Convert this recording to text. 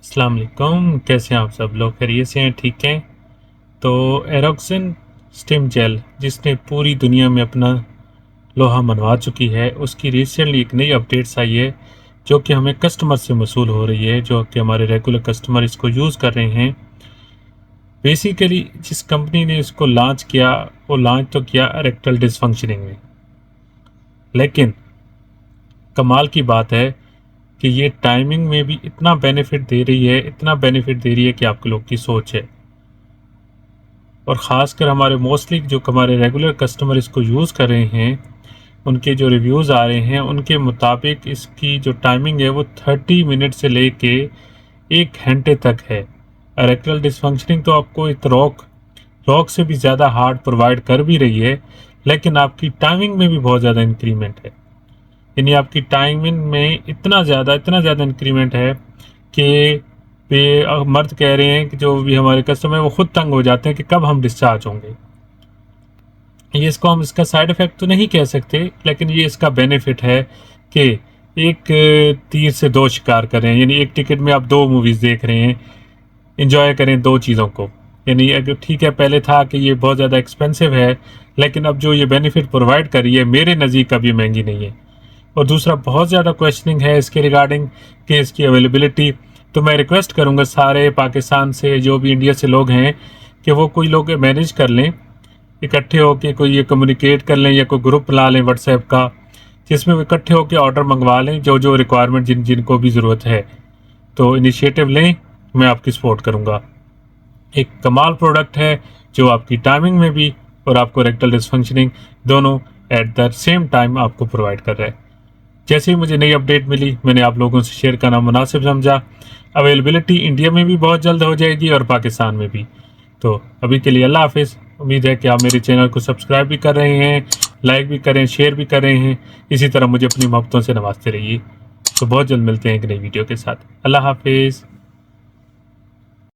अस्सलाम वालेकुम। कैसे हैं आप सब लोग? खैरियत से हैं? ठीक हैं? तो एरोक्सिन स्टिम जेल जिसने पूरी दुनिया में अपना लोहा मनवा चुकी है, उसकी रिसेंटली एक नई अपडेट्स आई है जो कि हमें कस्टमर से वसूल हो रही है, जो कि हमारे रेगुलर कस्टमर इसको यूज़ कर रहे हैं। बेसिकली जिस कंपनी ने इसको लॉन्च किया वो लॉन्च तो किया इरेक्टाइल डिसफंक्शनिंग में, लेकिन कमाल की बात है कि ये टाइमिंग में भी इतना बेनिफिट दे रही है, इतना बेनिफिट दे रही है कि आपके लोग की सोच है। और ख़ासकर हमारे मोस्टली जो हमारे रेगुलर कस्टमर इसको यूज़ कर रहे हैं, उनके जो रिव्यूज़ आ रहे हैं उनके मुताबिक इसकी जो टाइमिंग है वो 30 मिनट से लेके 1 घंटे तक है। इरेक्टाइल डिसफंक्शनिंग तो आपको एक रॉक से भी ज़्यादा हार्ड प्रोवाइड कर भी रही है, लेकिन आपकी टाइमिंग में भी बहुत ज़्यादा इंक्रीमेंट है। यानी आपकी टाइमिंग में इतना ज़्यादा इंक्रीमेंट है कि मर्द कह रहे हैं कि जो भी हमारे कस्टमर है वो खुद तंग हो जाते हैं कि कब हम डिस्चार्ज होंगे। ये इसको हम इसका साइड इफ़ेक्ट तो नहीं कह सकते, लेकिन ये इसका बेनिफिट है कि एक तीर से दो शिकार कर रहे हैं। यानी एक टिकट में आप 2 मूवीज़ देख रहे हैं, इंजॉय करें 2 चीज़ों को। यानी अगर ठीक है पहले था कि ये बहुत ज़्यादा एक्सपेंसिव है, लेकिन अब जो ये बेनिफिट प्रोवाइड कर रही है मेरे नज़दीक अब ये महंगी नहीं है। और दूसरा बहुत ज़्यादा क्वेश्चनिंग है इसके रिगार्डिंग कि इसकी अवेलेबिलिटी। तो मैं रिक्वेस्ट करूँगा सारे पाकिस्तान से जो भी इंडिया से लोग हैं कि वो कोई लोग मैनेज कर लें, इकट्ठे होकर कोई ये कम्युनिकेट कर लें या कोई ग्रुप बना लें व्हाट्सएप का, जिसमें वो इकट्ठे होकर ऑर्डर मंगवा लें जो जो रिक्वायरमेंट जिनको भी ज़रूरत है। तो इनिशिएटिव लें, मैं आपकी सपोर्ट करूँगा। एक कमाल प्रोडक्ट है जो आपकी टाइमिंग में भी और आपको इरेक्टाइल डिसफंक्शनिंग दोनों एट द सेम टाइम आपको प्रोवाइड कर रहा है। जैसे ही मुझे नई अपडेट मिली मैंने आप लोगों से शेयर करना मुनासिब समझा। अवेलेबिलिटी इंडिया में भी बहुत जल्द हो जाएगी और पाकिस्तान में भी। तो अभी के लिए अल्लाह हाफिज़। उम्मीद है कि आप मेरे चैनल को सब्सक्राइब भी कर रहे हैं, लाइक भी करें, शेयर भी कर रहे हैं। इसी तरह मुझे अपनी मोहब्बतों से नवाजते रहिए। तो बहुत जल्द मिलते हैं एक नई वीडियो के साथ। अल्लाह हाफिज़।